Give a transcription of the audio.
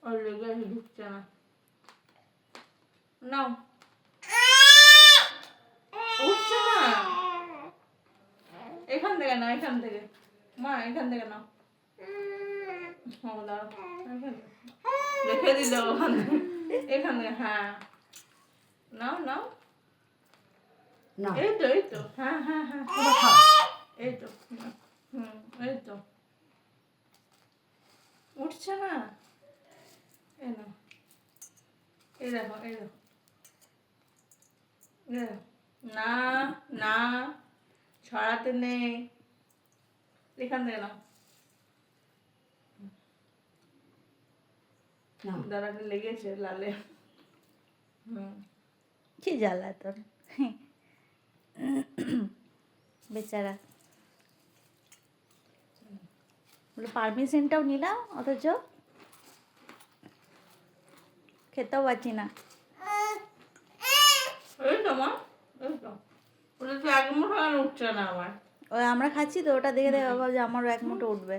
ওর লেগে ঢুকছে না। নাও, উঠছে না। এখান থেকে না, এখান থেকে মা, এখান থেকে নাও। দাঁড়াও, রেখে দিল ওখান থেকে, এখান থেকে। হ্যাঁ নাও নাও, এই তো এই তো, হ্যাঁ হ্যাঁ হ্যাঁ, এই তো, এই তো। উঠছে না। এই নাও, এই দেখো, এই দেখো, না না, ছড়াতে নেই, এখান থেকে নাও। দাঁড়াতে লেগেছে লালে। কি জ্বালা তোর বেচারা। বলে পারমিশনটাও নিলাম অথচ খেতেও পাচ্ছি না। এই তো মা, এই তো, ওটা তো এক মুঠো আর উঠছে না আমার। ওই আমরা খাচ্ছি তো, ওটা দেখে দেখে ভাবছি আমারও এক মুঠো উঠবে।